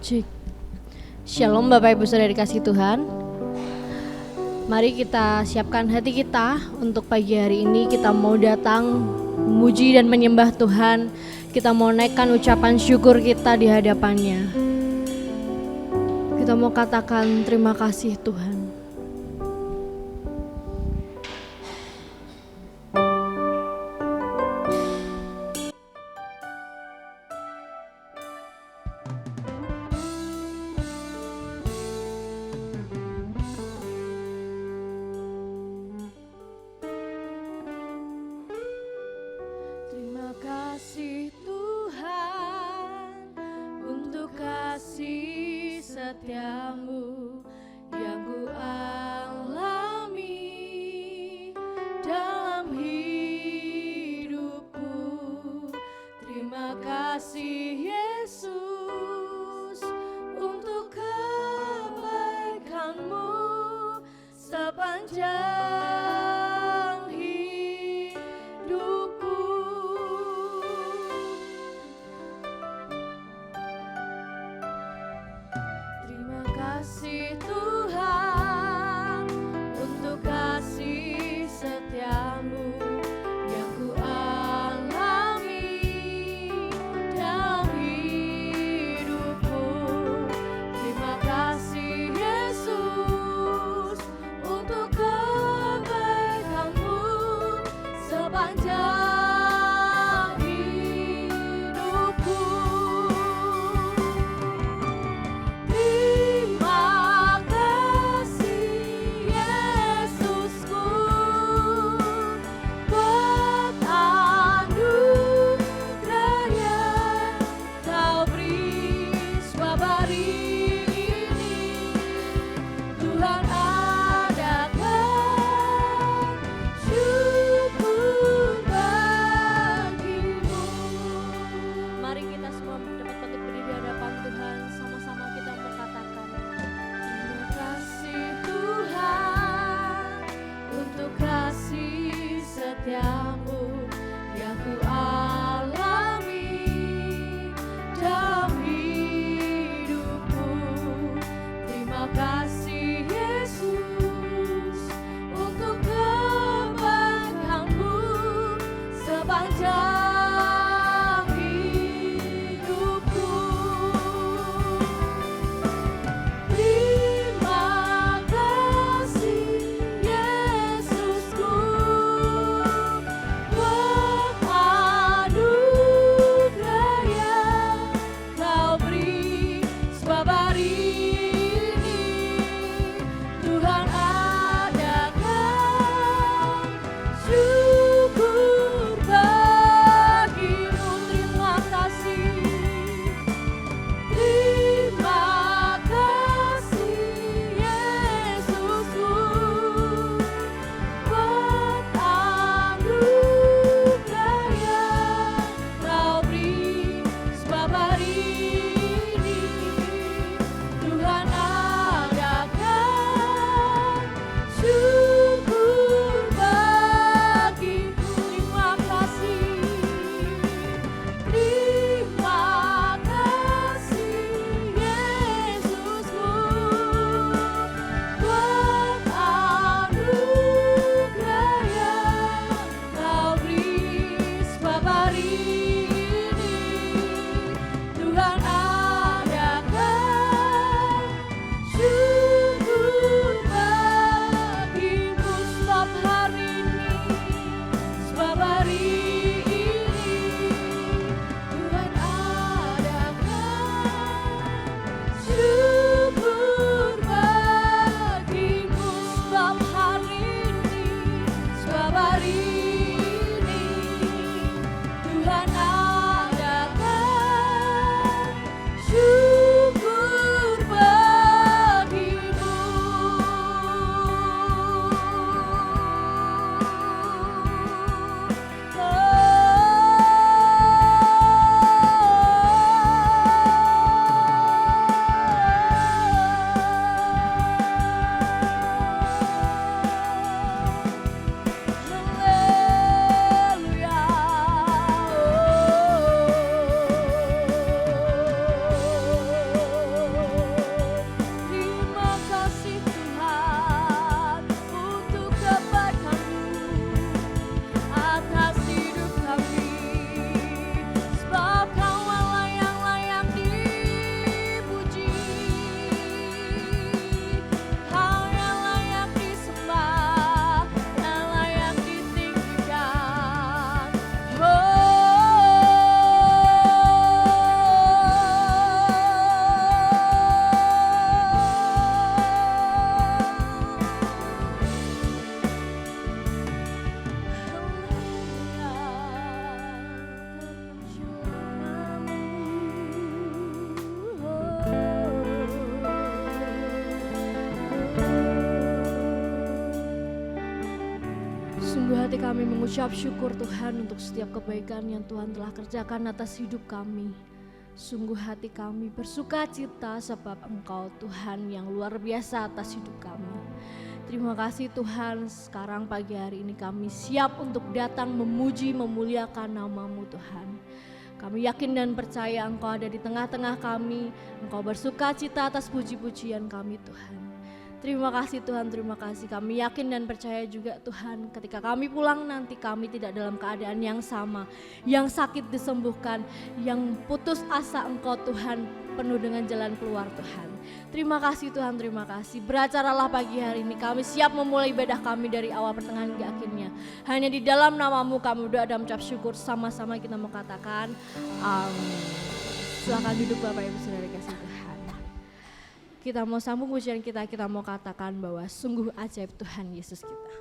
Cik. Shalom Bapak Ibu Saudara dikasih Tuhan. Mari kita siapkan hati kita untuk pagi hari ini. Kita mau datang memuji dan menyembah Tuhan. Kita mau naikkan ucapan syukur kita di hadapannya. Kita mau katakan terima kasih Tuhan. Setiamu yang ku alami dalam hidupku. Terima kasih Yesus untuk kebaikan-Mu sepanjang hidupku. Terima kasih Tuhan Sungguh hati kami mengucap syukur Tuhan untuk setiap kebaikan yang Tuhan telah kerjakan atas hidup kami. Sungguh hati kami bersuka cita sebab Engkau Tuhan yang luar biasa atas hidup kami. Terima kasih Tuhan, sekarang pagi hari ini kami siap untuk datang memuji memuliakan nama-Mu Tuhan. Kami yakin dan percaya Engkau ada di tengah-tengah kami, Engkau bersuka cita atas puji-pujian kami Tuhan. Terima kasih Tuhan, terima kasih. Kami yakin dan percaya juga Tuhan, ketika kami pulang nanti kami tidak dalam keadaan yang sama. Yang sakit disembuhkan, yang putus asa Engkau Tuhan penuh dengan jalan keluar Tuhan. Terima kasih Tuhan, terima kasih. Beracaralah pagi hari ini, kami siap memulai ibadah kami dari awal pertengahan hingga akhirnya. Hanya di dalam nama-Mu kami berdoa dan mengucap syukur, sama-sama kita mau katakan amin. Silakan duduk Bapak Ibu Saudara kasih Tuhan. Kita mau sambung pujian kita mau katakan bahwa sungguh ajaib Tuhan Yesus kita.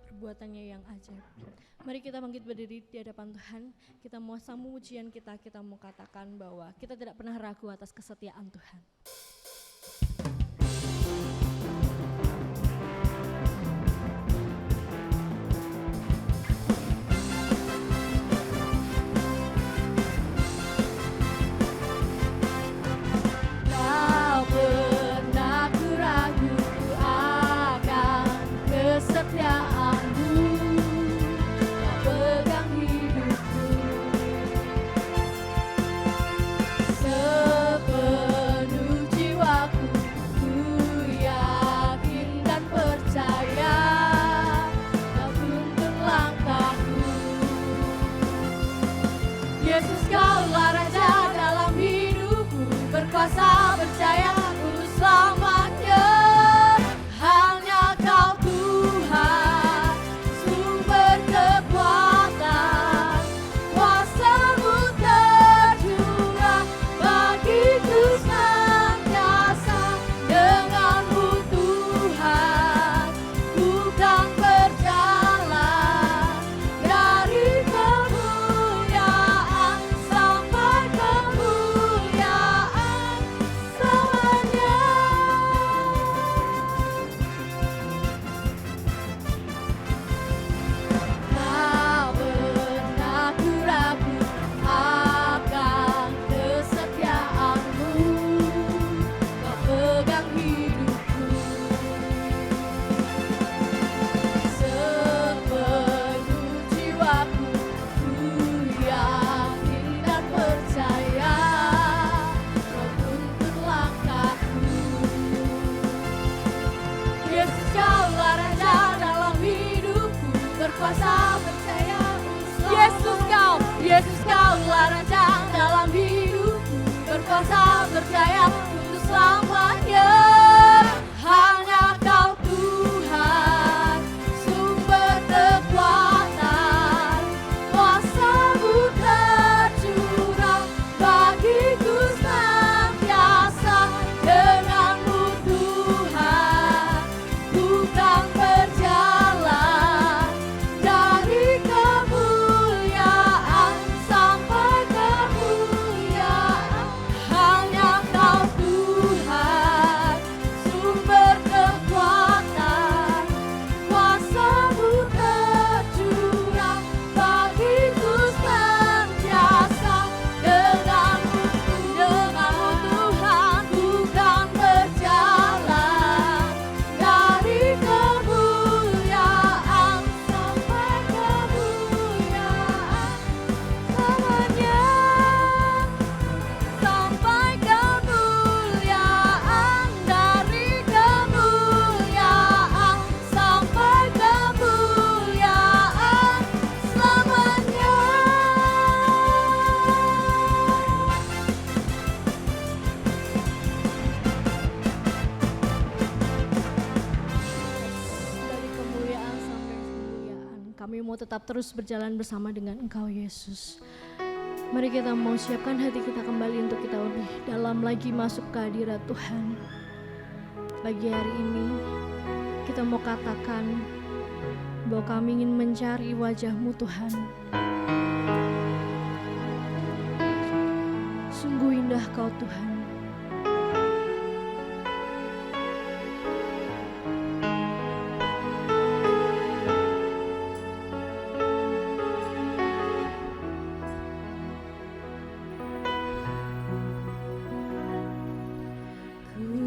Perbuatannya yang ajaib. Mari kita bangkit berdiri di hadapan Tuhan. Kita mau sambung ujian kita mau katakan bahwa kita tidak pernah ragu atas kesetiaan Tuhan. Kau pernah ku ragu akan kesetiaan-Mu, Kau pegang hidupku sepenuh jiwa. Yesus kaulah raja dalam hidupku, berkuasa berjaya untuk selamanya. Hanya Kau Tuhan, sumber kekuatan, kuasa-Mu tercurah bagiku senantiasa. Denganmu Tuhan, ku kan berjalan dari kemuliaan sampai kemuliaan. Hanya Kau Tuhan, sumber kekuatan, kuasa-Mu tercurah bagiku senantiasa. Denganmu Tuhan, ku kan berjalan dari kemuliaan sampai kemuliaan selamanya. Sampai kemuliaan, dari kemuliaan sampai kemuliaan selamanya. Dari kemuliaan sampai kemuliaan, kami mau tetap terus berjalan bersama dengan Engkau Yesus. Mari kita mau siapkan hati kita kembali untuk kita lebih dalam lagi masuk ke hadirat Tuhan. Pagi hari ini kita mau katakan bahwa kami ingin mencari wajah-Mu Tuhan. Sungguh indah Kau Tuhan.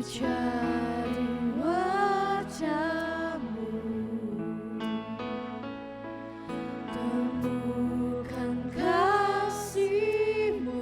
Ku cari wajah-Mu, temukan kasih-Mu,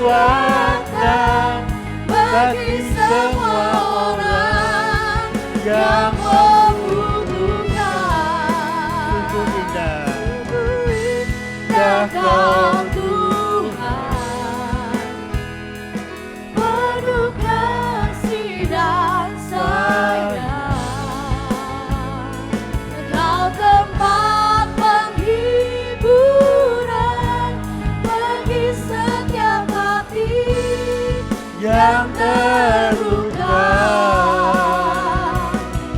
kekuatan bagi semua orang yang membutuhkan. Sungguh indah Kau Tuhan, penuh kasih dan sayang. Kau tempat penghiburan bagi setiap hati yang terluka.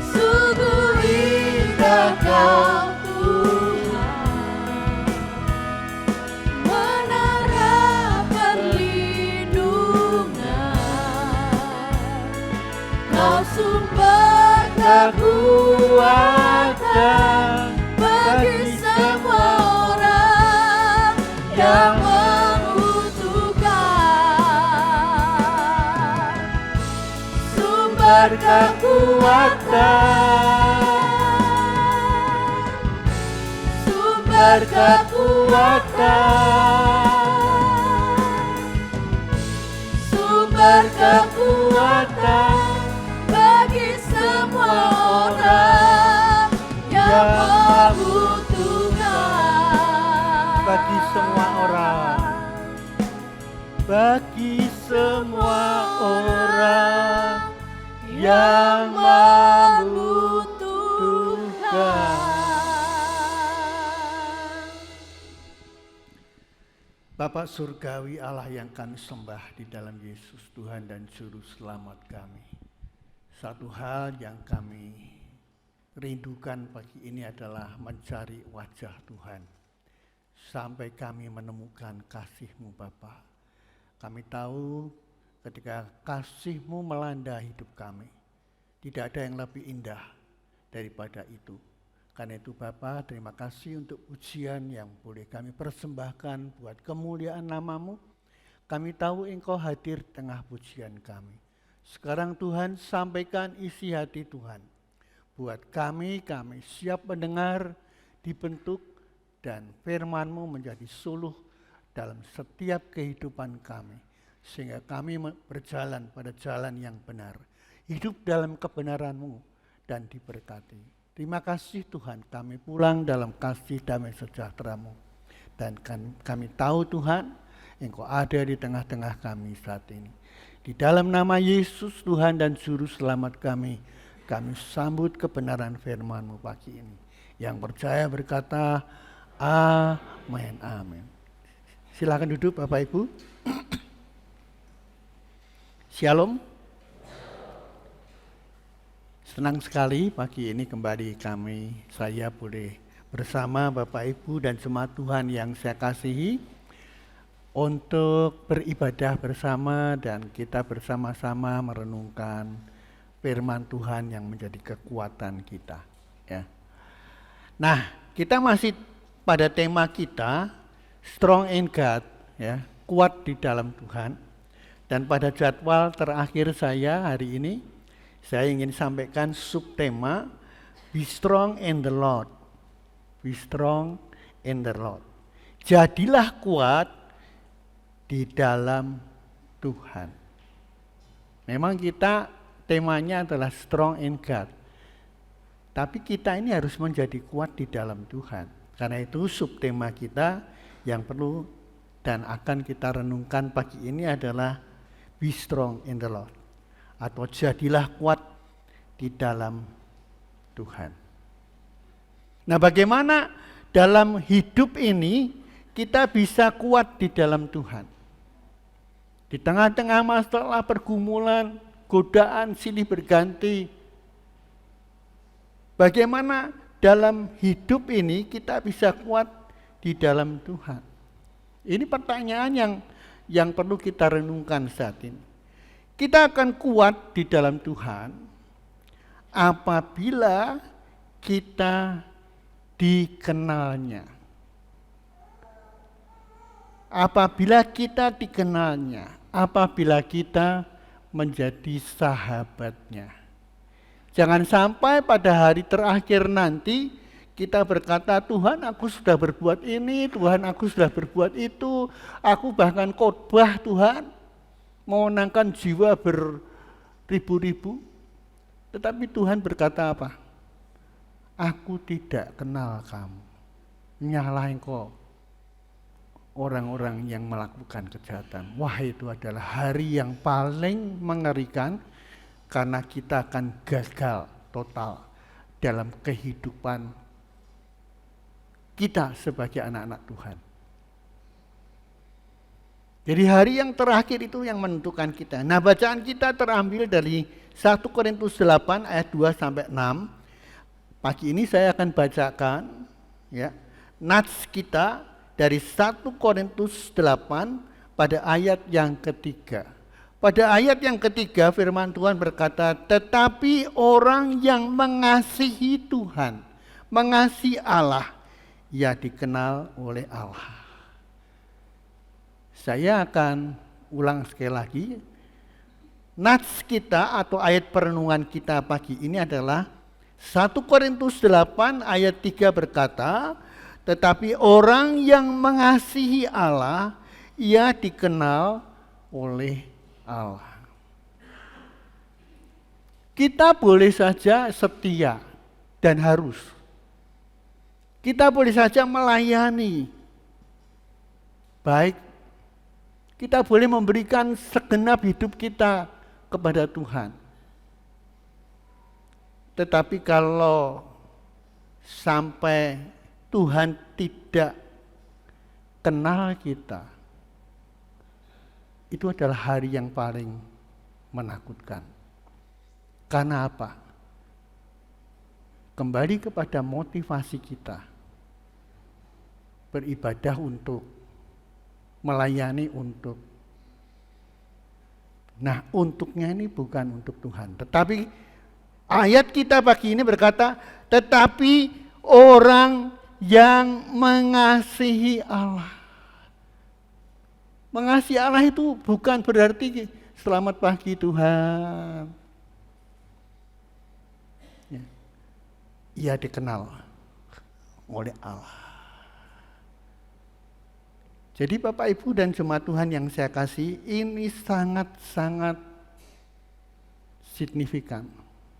Sungguh indah Kau Tuhan, menara perlindungan. Kau sumber kekuatan bagi semua orang yang membutuhkan. Sumber kekuatan, sumber kekuatan, sumber kekuatan bagi semua orang yang membutuhkan. Bagi semua orang, bagi semua orang yang membutuhkan. Bapa surgawi, Allah yang kami sembah di dalam Yesus Tuhan dan Juru Selamat kami. Satu hal yang kami rindukan pagi ini adalah mencari wajah Tuhan. Sampai kami menemukan kasih-Mu Bapa. Kami tahu ketika kasih-Mu melanda hidup kami, tidak ada yang lebih indah daripada itu. Karena itu Bapa, terima kasih untuk pujian yang boleh kami persembahkan buat kemuliaan nama-Mu. Kami tahu Engkau hadir tengah pujian kami. Sekarang Tuhan, sampaikan isi hati Tuhan. Buat kami siap mendengar, dibentuk, dan firman-Mu menjadi suluh dalam setiap kehidupan kami. Sehingga kami berjalan pada jalan yang benar. Hidup dalam kebenaran-Mu dan diberkati. Terima kasih Tuhan, kami pulang dalam kasih damai sejahtera-Mu. Dan kami tahu Tuhan, Engkau ada di tengah-tengah kami saat ini. Di dalam nama Yesus Tuhan dan Juru Selamat kami sambut kebenaran firman-Mu pagi ini. Yang percaya berkata, amin, amin. Silakan duduk Bapak Ibu. Shalom. Senang sekali pagi ini kembali saya boleh bersama Bapak Ibu dan jemaat Tuhan yang saya kasihi untuk beribadah bersama dan kita bersama-sama merenungkan firman Tuhan yang menjadi kekuatan kita. Ya. Nah, kita masih pada tema kita Strong in God, ya, kuat di dalam Tuhan. Dan pada jadwal terakhir saya hari ini, saya ingin sampaikan subtema Be strong in the Lord. Be strong in the Lord. Jadilah kuat di dalam Tuhan. Memang kita temanya adalah strong in God. Tapi kita ini harus menjadi kuat di dalam Tuhan. Karena itu subtema kita yang perlu dan akan kita renungkan pagi ini adalah Be strong in the Lord. Atau jadilah kuat di dalam Tuhan. Nah, bagaimana dalam hidup ini kita bisa kuat di dalam Tuhan? Di tengah-tengah masalah pergumulan, godaan silih berganti, bagaimana dalam hidup ini kita bisa kuat di dalam Tuhan? Ini pertanyaan yang perlu kita renungkan saat ini. Kita akan kuat di dalam Tuhan apabila kita dikenalnya. Apabila kita dikenalnya, apabila kita menjadi sahabatnya. Jangan sampai pada hari terakhir nanti kita berkata, Tuhan aku sudah berbuat ini, Tuhan aku sudah berbuat itu, aku bahkan khotbah Tuhan, memenangkan jiwa beribu-ribu. Tetapi Tuhan berkata apa? Aku tidak kenal kamu. Nyalahin kau orang-orang yang melakukan kejahatan. Wah, itu adalah hari yang paling mengerikan karena kita akan gagal total dalam kehidupan kita sebagai anak-anak Tuhan. Jadi hari yang terakhir itu yang menentukan kita. Nah, bacaan kita terambil dari 1 Korintus 8 ayat 2 sampai 6. Pagi ini saya akan bacakan ya, nats kita dari 1 Korintus 8 pada ayat yang ketiga. Pada ayat yang ketiga firman Tuhan berkata, tetapi orang yang mengasihi Tuhan, mengasihi Allah, ia dikenal oleh Allah. Saya akan ulang sekali lagi. Nats kita atau ayat perenungan kita pagi ini adalah 1 Korintus 8 ayat 3 berkata, tetapi orang yang mengasihi Allah, ia dikenal oleh Allah. Kita boleh saja setia dan harus. Kita boleh saja melayani. Baik, kita boleh memberikan segenap hidup kita kepada Tuhan. Tetapi kalau sampai Tuhan tidak kenal kita, itu adalah hari yang paling menakutkan. Karena apa? Kembali kepada motivasi kita. Beribadah untuk, melayani untuk. Nah, untuknya ini bukan untuk Tuhan. Tetapi ayat kita pagi ini berkata, tetapi orang yang mengasihi Allah. Mengasihi Allah itu bukan berarti selamat pagi Tuhan. Ya. Ia dikenal oleh Allah. Jadi Bapak Ibu dan jemaat Tuhan yang saya kasih, ini sangat-sangat signifikan,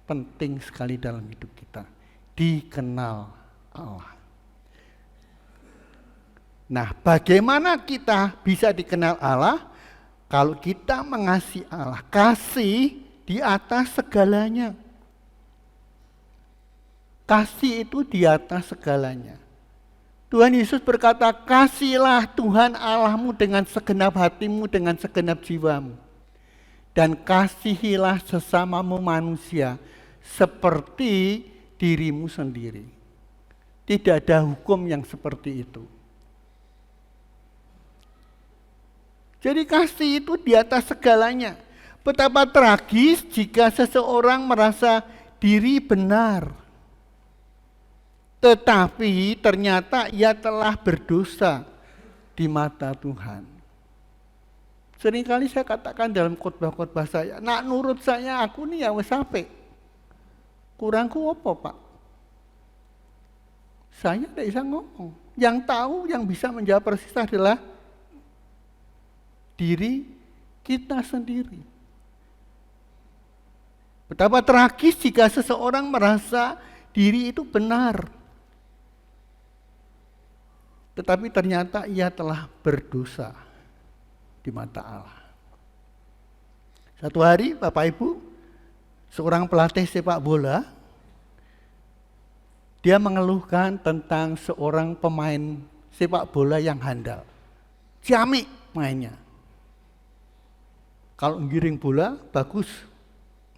penting sekali dalam hidup kita. Dikenal Allah. Nah, bagaimana kita bisa dikenal Allah? Kalau kita mengasihi Allah, kasih di atas segalanya. Kasih itu di atas segalanya. Tuhan Yesus berkata, kasihlah Tuhan Allahmu dengan segenap hatimu, dengan segenap jiwamu. Dan kasihilah sesamamu manusia seperti dirimu sendiri. Tidak ada hukum yang seperti itu. Jadi kasih itu di atas segalanya. Betapa tragis jika seseorang merasa diri benar, tetapi ternyata ia telah berdosa di mata Tuhan. Seringkali saya katakan dalam khotbah-khotbah saya, nak nurut saya aku nih ya wis apik. Kurangku apa Pak? Saya tidak bisa ngomong. Yang tahu, yang bisa menjawab persis adalah diri kita sendiri. Betapa tragis jika seseorang merasa diri itu benar, tetapi ternyata ia telah berdosa di mata Allah. Satu hari Bapak Ibu, seorang pelatih sepak bola, dia mengeluhkan tentang seorang pemain sepak bola yang handal. Ciamik mainnya. Kalau giring bola bagus,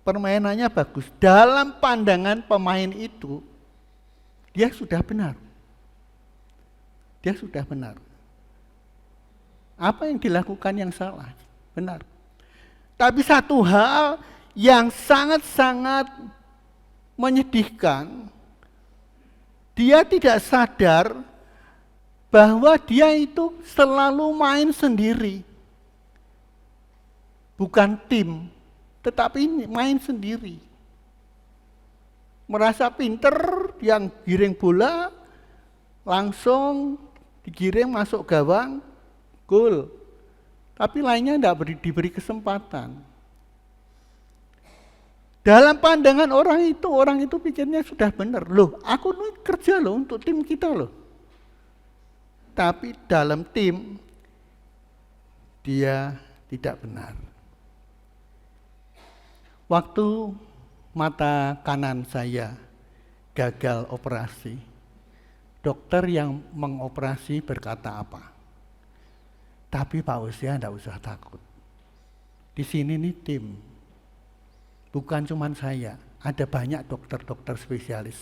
permainannya bagus. Dalam pandangan pemain itu, dia sudah benar. Dia sudah benar. Apa yang dilakukan yang salah? Benar. Tapi satu hal yang sangat-sangat menyedihkan, dia tidak sadar bahwa dia itu selalu main sendiri. Bukan tim, tetapi main sendiri. Merasa pinter yang giring bola langsung digiring masuk gawang, gol. Tapi lainnya tidak diberi kesempatan. Dalam pandangan orang itu pikirnya sudah benar. Loh, aku ini kerja loh untuk tim kita loh. Tapi dalam tim, dia tidak benar. Waktu mata kanan saya gagal operasi, dokter yang mengoperasi berkata apa? Tapi Pak Hosea tidak usah takut. Di sini nih tim, bukan cuma saya, ada banyak dokter-dokter spesialis.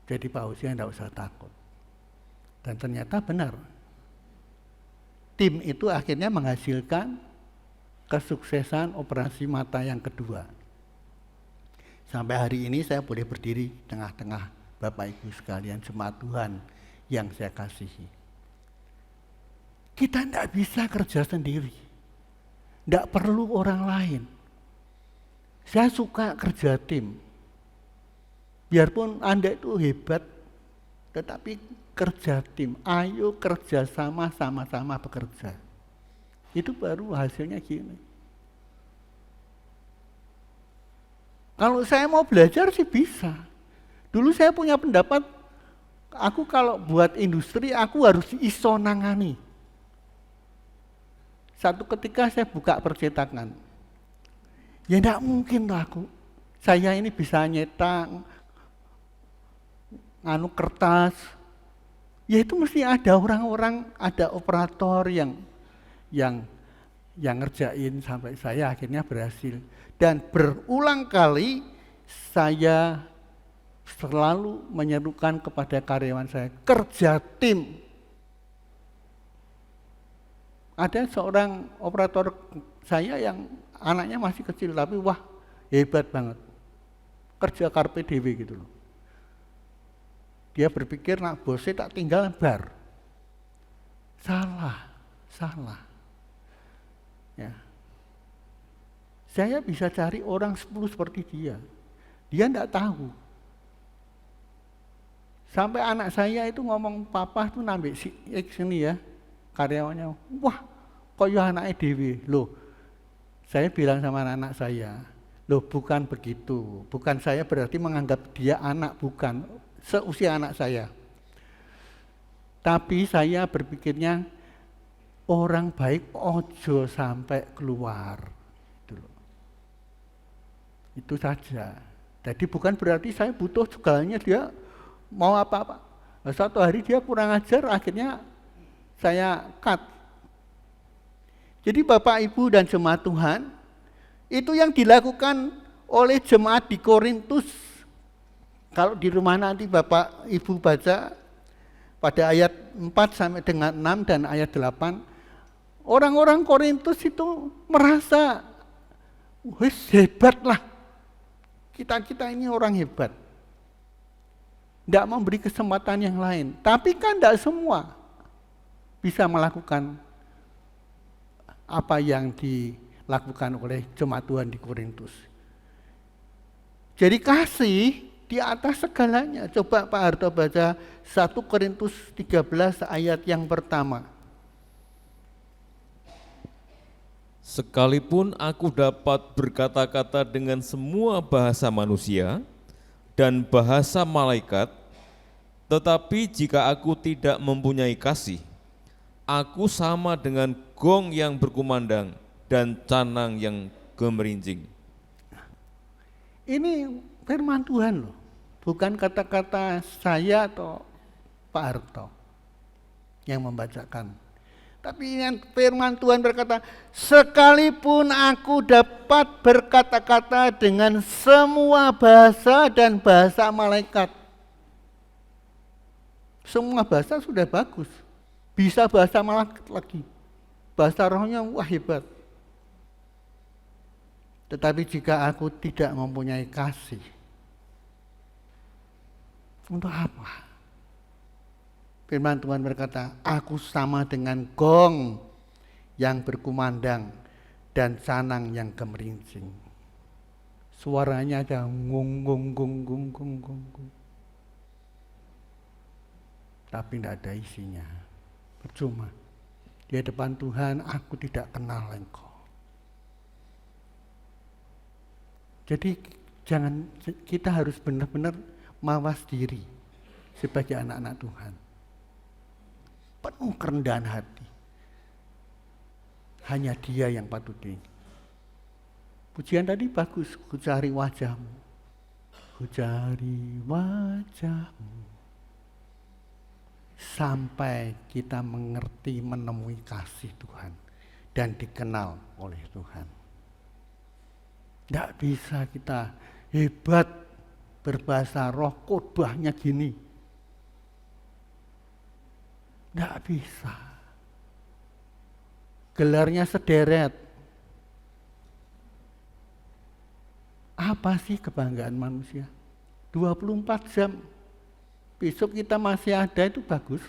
Jadi Pak Hosea tidak usah takut. Dan ternyata benar. Tim itu akhirnya menghasilkan kesuksesan operasi mata yang kedua. Sampai hari ini saya boleh berdiri tengah-tengah Bapak Ibu sekalian jemaat Tuhan yang saya kasihi. Kita tidak bisa kerja sendiri. Tidak perlu orang lain. Saya suka kerja tim. Biarpun Anda itu hebat, tetapi kerja tim. Ayo kerja sama-sama bekerja. Itu baru hasilnya gini. Kalau saya mau belajar sih bisa. Dulu saya punya pendapat, aku kalau buat industri aku harus iso nangani. Satu ketika saya buka percetakan. Ya enggak mungkin lah aku. Saya ini bisa nyetak kertas. Ya itu mesti ada orang-orang, ada operator yang ngerjain sampai saya akhirnya berhasil. Dan berulang kali saya selalu menyerukan kepada karyawan saya, kerja tim. Ada seorang operator saya yang anaknya masih kecil tapi wah hebat banget. Kerja karpe dewe gitu loh. Dia berpikir nak bosnya tak tinggal bar. Salah. Ya. Saya bisa cari orang 10 seperti dia. Dia enggak tahu. Sampai anak saya itu ngomong, papa tuh nambah si X ini ya, karyawannya. Wah, koyo anaknya dewe. Loh, saya bilang sama anak saya, loh bukan begitu. Bukan saya berarti menganggap dia anak, bukan. Seusia anak saya. Tapi saya berpikirnya, orang baik ojo sampai keluar. Itu saja. Jadi bukan berarti saya butuh segalanya dia mau apa-apa. Satu hari dia kurang ajar, akhirnya saya cut. Jadi Bapak Ibu dan jemaat Tuhan, itu yang dilakukan oleh jemaat di Korintus. Kalau di rumah nanti Bapak Ibu baca pada ayat 4 sampai dengan 6 dan ayat 8, orang-orang Korintus itu merasa wis hebat lah. Kita ini orang hebat. Tidak memberi kesempatan yang lain. Tapi kan tidak semua bisa melakukan apa yang dilakukan oleh jemaat Tuhan di Korintus. Jadi kasih di atas segalanya. Coba Pak Harto baca 1 Korintus 13 ayat yang pertama. Sekalipun aku dapat berkata-kata dengan semua bahasa manusia dan bahasa malaikat, tetapi jika aku tidak mempunyai kasih, aku sama dengan gong yang berkumandang dan canang yang gemerincing. Ini firman Tuhan loh, bukan kata-kata saya atau Pak Harto yang membacakan. Tapi yang firman Tuhan berkata, sekalipun aku dapat berkata-kata dengan semua bahasa dan bahasa malaikat. Semua bahasa sudah bagus. Bisa bahasa malaikat lagi. Bahasa rohnya wah hebat. Tetapi jika aku tidak mempunyai kasih, untuk apa? Firman Tuhan berkata, aku sama dengan gong yang berkumandang dan canang yang gemerincing. Suaranya ada ngung ngung ngung ngung ngung ngung ngung. Tapi tidak ada isinya. Percuma. Di hadapan Tuhan aku tidak kenal engkau. Jadi kita harus benar-benar mawas diri sebagai anak-anak Tuhan. Penuh kerendahan hati. Hanya Dia yang patut diingati. Pujian tadi bagus, ku cari wajahmu. Ku cari wajahmu. Sampai kita mengerti, menemui kasih Tuhan. Dan dikenal oleh Tuhan. Tidak bisa kita hebat berbahasa roh, khotbahnya gini. Tidak bisa. Gelarnya sederet. Apa sih kebanggaan manusia? 24 jam. Besok kita masih ada itu bagus.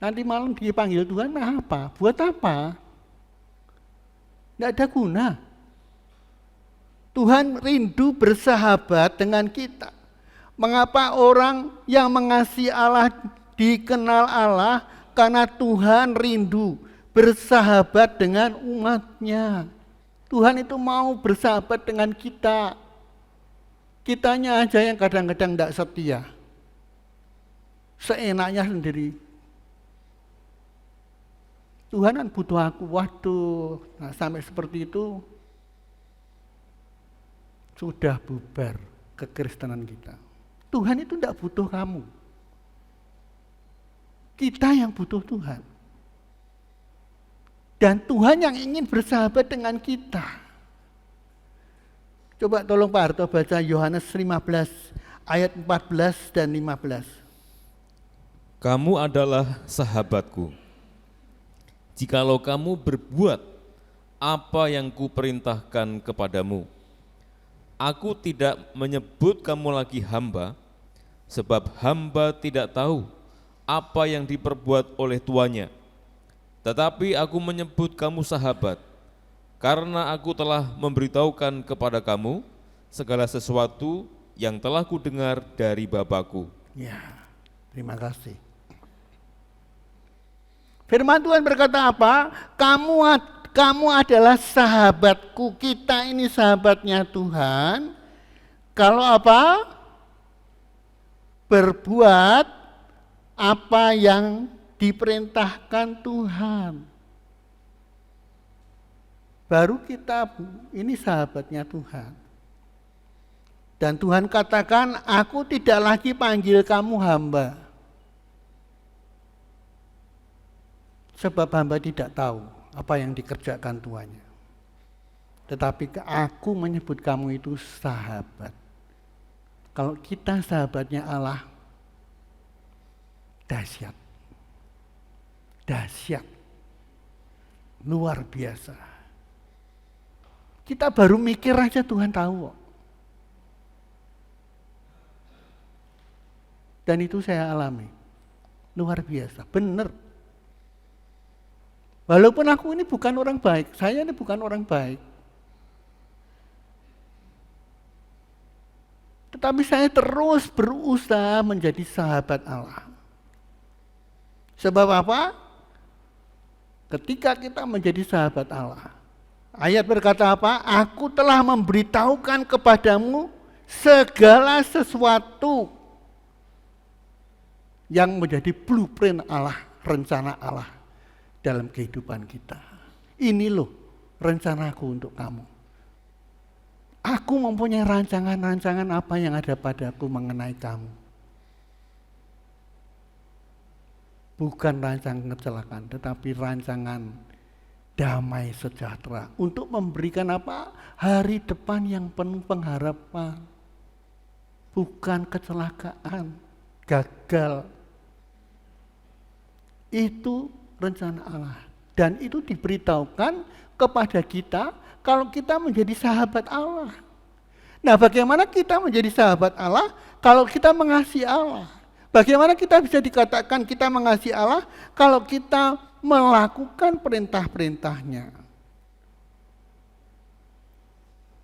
Nanti malam dipanggil Tuhan, apa? Buat apa? Tidak ada guna. Tuhan rindu bersahabat dengan kita. Mengapa orang yang mengasihi Allah dikenal Allah? Karena Tuhan rindu bersahabat dengan umatnya. Tuhan itu mau bersahabat dengan kita. Kitanya aja yang kadang-kadang tidak setia. Seenaknya sendiri. Tuhan kan butuh aku. Waduh, nah sampai seperti itu sudah bubar kekristenan kita. Tuhan itu tidak butuh kamu. Kita yang butuh Tuhan. Dan Tuhan yang ingin bersahabat dengan kita. Coba tolong Pak Harto baca Yohanes 15 ayat 14 dan 15. Kamu adalah sahabatku, jikalau kamu berbuat apa yang kuperintahkan kepadamu. Aku tidak menyebut kamu lagi hamba, sebab hamba tidak tahu apa yang diperbuat oleh tuannya. Tetapi aku menyebut kamu sahabat, karena aku telah memberitahukan kepada kamu segala sesuatu yang telah kudengar dari Bapa-Ku. Ya, terima kasih. Firman Tuhan berkata apa? Kamu adalah sahabatku, kita ini sahabatnya Tuhan. Kalau apa? Berbuat apa yang diperintahkan Tuhan. Baru kita ini sahabatnya Tuhan. Dan Tuhan katakan, aku tidak lagi panggil kamu hamba. Sebab hamba tidak tahu apa yang dikerjakan tuannya. Tetapi aku menyebut kamu itu sahabat. Kalau kita sahabatnya Allah, dahsyat. Dahsyat. Luar biasa. Kita baru mikir aja Tuhan tahu kok. Dan itu saya alami. Luar biasa, benar. Walaupun aku ini bukan orang baik, saya ini bukan orang baik. Tetapi saya terus berusaha menjadi sahabat Allah. Sebab apa? Ketika kita menjadi sahabat Allah, ayat berkata apa? Aku telah memberitahukan kepadamu segala sesuatu yang menjadi blueprint Allah, rencana Allah dalam kehidupan kita. Ini loh rencanaku untuk kamu. Aku mempunyai rancangan-rancangan apa yang ada padaku mengenai kamu. Bukan rancangan kecelakaan, tetapi rancangan damai sejahtera. Untuk memberikan apa? Hari depan yang penuh pengharapan. Bukan kecelakaan, gagal. Itu rencana Allah. Dan itu diberitahukan kepada kita kalau kita menjadi sahabat Allah. Nah, bagaimana kita menjadi sahabat Allah kalau kita mengasihi Allah? Bagaimana kita bisa dikatakan kita mengasihi Allah kalau kita melakukan perintah-perintahnya?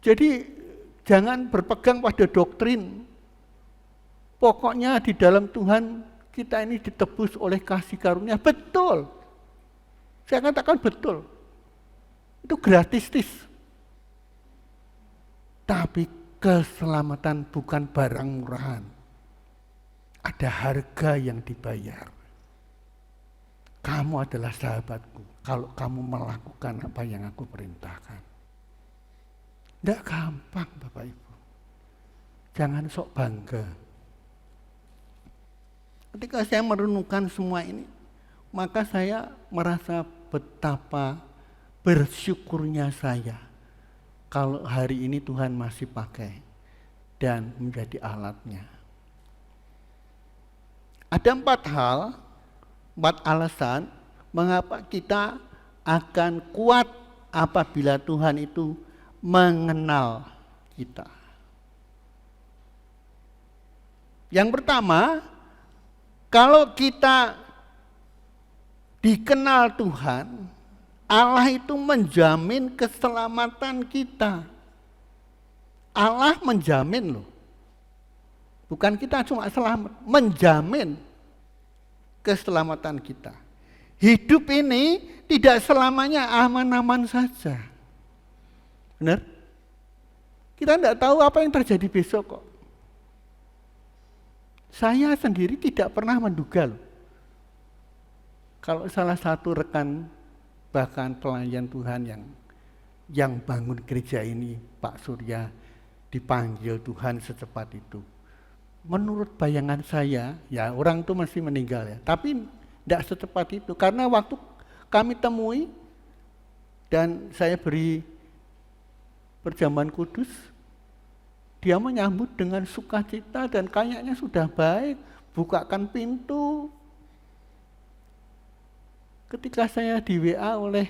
Jadi jangan berpegang pada doktrin. Pokoknya di dalam Tuhan kita ini ditebus oleh kasih karunia. Betul. Saya katakan betul. Itu gratis. Tapi keselamatan bukan barang murahan. Ada harga yang dibayar. Kamu adalah sahabatku kalau kamu melakukan apa yang aku perintahkan. Tidak gampang Bapak Ibu. Jangan sok bangga. Ketika saya merenungkan semua ini, maka saya merasa betapa bersyukurnya saya kalau hari ini Tuhan masih pakai dan menjadi alatnya. Ada 4 alasan mengapa kita akan kuat apabila Tuhan itu mengenal kita. Yang pertama, kalau kita dikenal Tuhan, Allah itu menjamin keselamatan kita. Allah menjamin loh. Bukan kita cuma selamat, menjamin keselamatan kita. Hidup ini tidak selamanya aman-aman saja. Benar? Kita tidak tahu apa yang terjadi besok kok. Saya sendiri tidak pernah menduga loh. Kalau salah satu rekan bahkan pelayan Tuhan yang bangun gereja ini, Pak Surya, dipanggil Tuhan secepat itu. Menurut bayangan saya, ya orang itu masih meninggal ya, tapi tidak secepat itu. Karena waktu kami temui dan saya beri perjamuan kudus, dia menyambut dengan sukacita dan kayaknya sudah baik, bukakan pintu. Ketika saya di WA oleh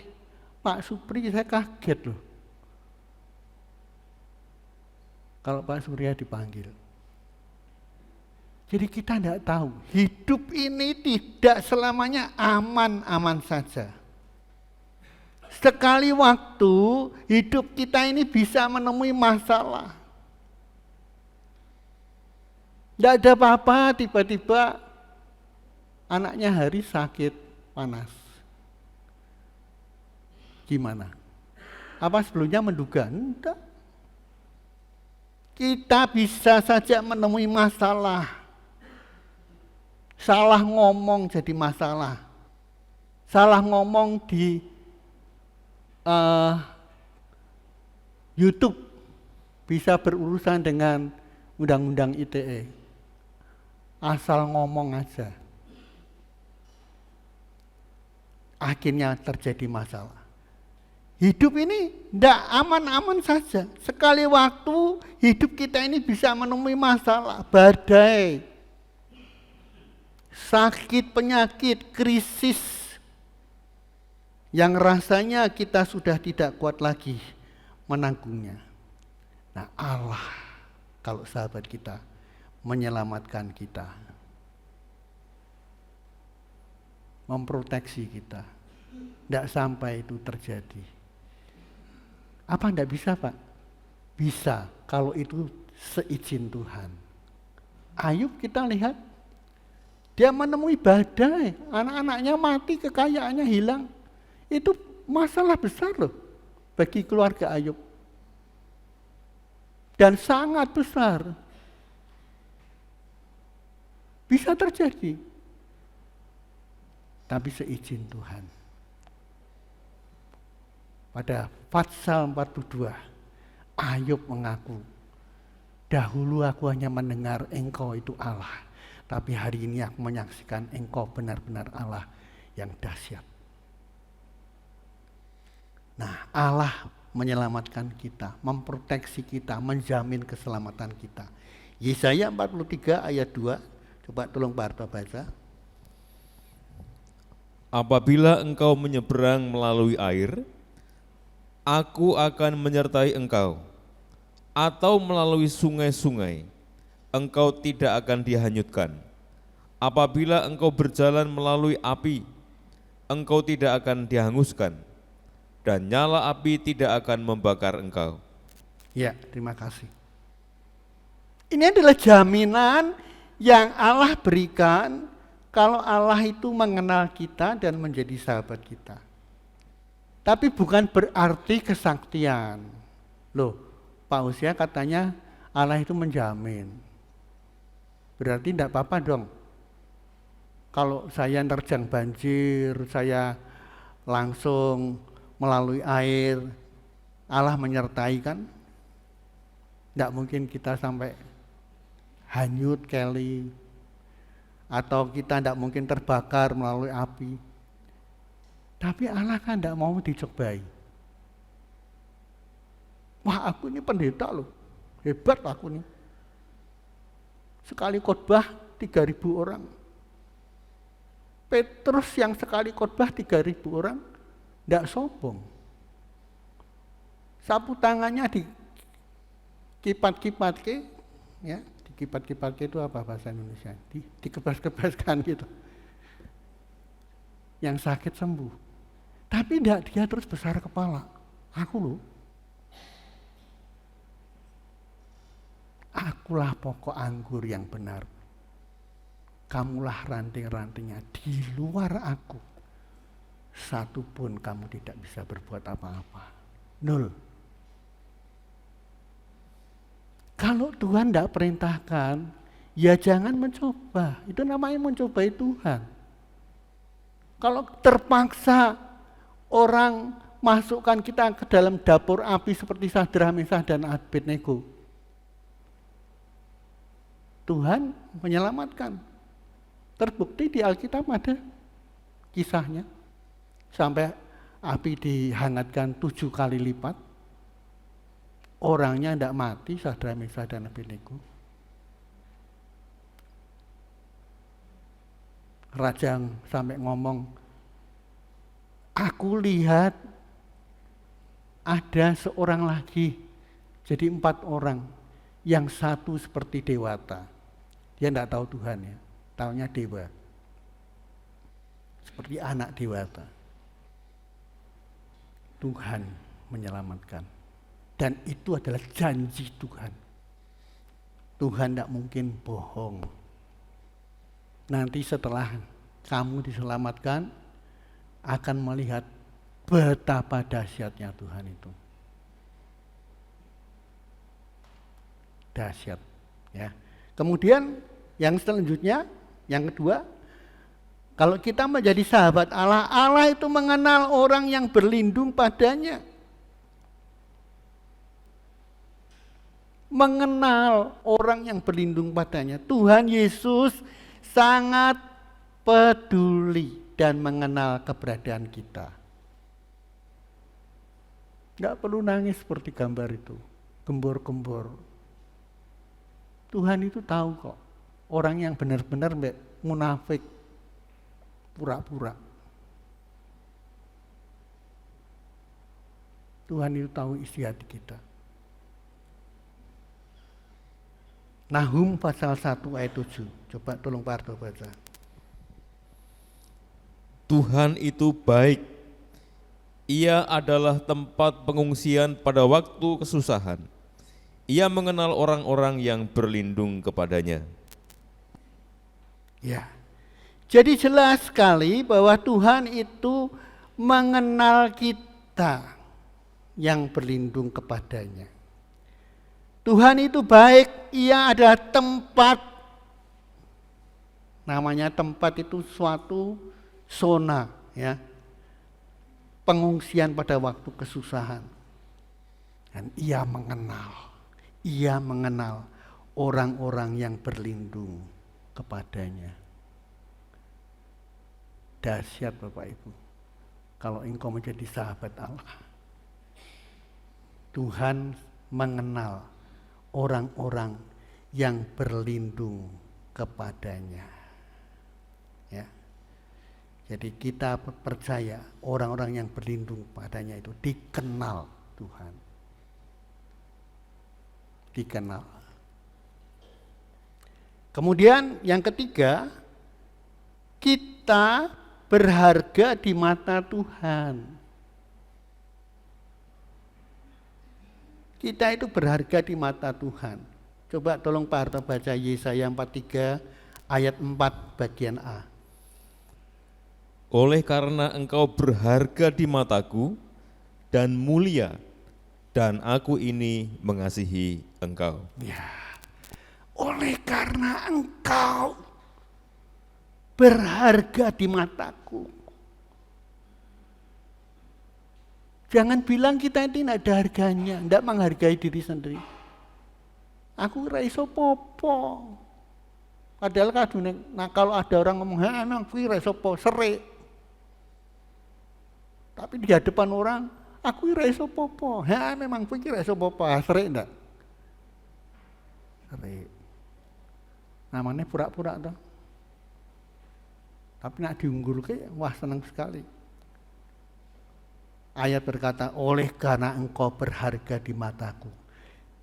Pak Supri, saya kaget loh. Kalau Pak Surya dipanggil. Jadi kita tidak tahu, hidup ini tidak selamanya aman-aman saja. Sekali waktu hidup kita ini bisa menemui masalah. Tidak ada apa-apa, tiba-tiba anaknya Hari sakit panas. Gimana? Apa sebelumnya menduga? Tidak. Kita bisa saja menemui masalah. Salah ngomong jadi masalah. Salah ngomong di YouTube bisa berurusan dengan undang-undang ITE. Asal ngomong aja. Akhirnya terjadi masalah. Hidup ini tidak aman-aman saja. Sekali waktu hidup kita ini bisa menemui masalah, badai, sakit, penyakit, krisis yang rasanya kita sudah tidak kuat lagi menanggungnya. Nah, Allah kalau sahabat kita menyelamatkan kita, memproteksi kita, tidak sampai itu terjadi. Apa tidak bisa, Pak? Bisa, kalau itu seizin Tuhan. Ayub kita lihat, dia menemui badai, anak-anaknya mati, kekayaannya hilang. Itu masalah besar loh bagi keluarga Ayub. Dan sangat besar. Bisa terjadi. Tapi seizin Tuhan. Pada Fatsal 42, Ayub mengaku, dahulu aku hanya mendengar Engkau itu Allah, tapi hari ini aku menyaksikan Engkau benar-benar Allah yang dahsyat. Nah, Allah menyelamatkan kita, memproteksi kita, menjamin keselamatan kita. Yesaya 43 ayat 2, coba tolong Pak Arto baca. Apabila engkau menyeberang melalui air, aku akan menyertai engkau, atau melalui sungai-sungai, engkau tidak akan dihanyutkan. Apabila engkau berjalan melalui api, engkau tidak akan dihanguskan, dan nyala api tidak akan membakar engkau. Ya, terima kasih. Ini adalah jaminan yang Allah berikan kalau Allah itu mengenal kita dan menjadi sahabat kita. Tapi bukan berarti kesaktian. Loh, Pak Usia katanya Allah itu menjamin. Berarti tidak apa-apa dong. Kalau saya nerjang banjir, saya langsung melalui air, Allah menyertai kan? Tidak mungkin kita sampai hanyut Kelly, atau kita tidak mungkin terbakar melalui api. Tapi Allah kan tidak mau dicobai. Wah, aku ini pendeta loh, hebat aku nih. Sekali khotbah 3.000 orang. Petrus yang sekali khotbah 3.000 orang, tidak sombong. Sapu tangannya dikipat-kipat ke, ya, dikipat-kipat ke itu apa bahasa Indonesia? Dikebas-kebaskan gitu. Yang sakit sembuh. Tapi tidak, dia terus besar kepala. Aku loh. Akulah pokok anggur yang benar. Kamulah ranting-rantingnya. Di luar aku, satu pun kamu tidak bisa berbuat apa-apa. Nol. Kalau Tuhan tidak perintahkan, ya jangan mencoba. Itu namanya mencobai Tuhan. Kalau terpaksa orang masukkan kita ke dalam dapur api seperti Sadrah, Mesah, dan Abednego, Tuhan menyelamatkan. Terbukti di Alkitab ada kisahnya. Sampai api dihangatkan 7 kali lipat. Orangnya tidak mati, Sadrah, Mesah, dan Abednego. Raja sampai ngomong, aku lihat ada seorang lagi, jadi 4 orang, yang satu seperti dewata. Dia tidak tahu Tuhan ya, taunya dewa. Seperti anak dewata. Tuhan menyelamatkan. Dan itu adalah janji Tuhan. Tuhan tidak mungkin bohong. Nanti setelah kamu diselamatkan, akan melihat betapa dahsyatnya Tuhan itu. Dahsyat. Ya. Kemudian yang selanjutnya, yang kedua, kalau kita menjadi sahabat Allah, Allah itu mengenal orang yang berlindung padanya. Mengenal orang yang berlindung padanya. Tuhan Yesus sangat peduli dan mengenal keberadaan kita. Enggak perlu nangis seperti gambar itu, gembor-gembor. Tuhan itu tahu kok, orang yang benar-benar munafik, pura-pura. Tuhan itu tahu isi hati kita. Nahum pasal 1 ayat 7. Coba tolong Pak Ardo baca. Tuhan itu baik. Ia adalah tempat pengungsian pada waktu kesusahan. Ia mengenal orang-orang yang berlindung kepadanya. Ya. Jadi jelas sekali bahwa Tuhan itu mengenal kita yang berlindung kepadanya. Tuhan itu baik, ia adalah tempat. Namanya tempat itu suatu zona, ya. Pengungsian pada waktu kesusahan. Dan ia mengenal orang-orang yang berlindung kepadanya. Dahsyat Bapak Ibu, kalau engkau menjadi sahabat Allah. Tuhan mengenal orang-orang yang berlindung kepadanya. Ya. Jadi kita percaya orang-orang yang berlindung padanya itu dikenal Tuhan. Dikenal. Kemudian yang ketiga, kita berharga di mata Tuhan. Kita itu berharga di mata Tuhan. Coba tolong Pak Harto baca Yesaya 43 ayat 4 bagian A. Oleh karena engkau berharga di mataku dan mulia, dan aku ini mengasihi engkau. Ya, oleh karena engkau berharga di mataku. Jangan bilang kita ini tidak ada harganya, tidak menghargai diri sendiri. Aku ora iso popo. Padahal kadune, nah kalau ada orang ngomong, emang aku ora iso popo, serik. Tapi di hadapan orang, aku ora iso popo. Memang aku ora iso popo, serik enggak? Serik. Namanya pura-pura toh. Tapi nak diunggulke, wah senang sekali. Ayat berkata, oleh karena engkau berharga di mataku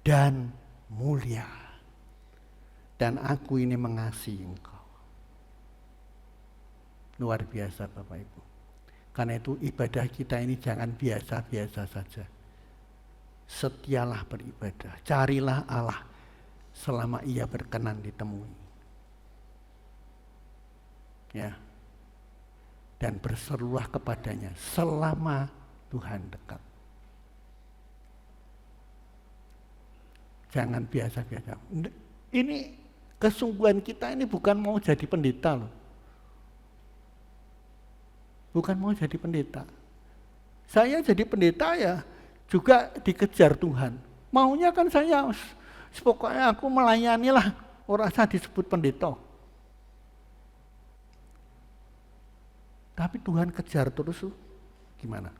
dan mulia, dan aku ini mengasihi engkau. Luar biasa Bapak Ibu. Karena itu ibadah kita ini jangan biasa-biasa saja. Setialah beribadah, carilah Allah selama ia berkenan ditemui. Ya. Dan berserulah kepadanya selama Tuhan dekat. Jangan biasa-biasa. Ini kesungguhan kita ini bukan mau jadi pendeta loh. Bukan mau jadi pendeta. Saya jadi pendeta ya juga dikejar Tuhan. Maunya kan saya, pokoknya aku melayani lah, orang saya disebut pendeta. Tapi Tuhan kejar terus, gimana?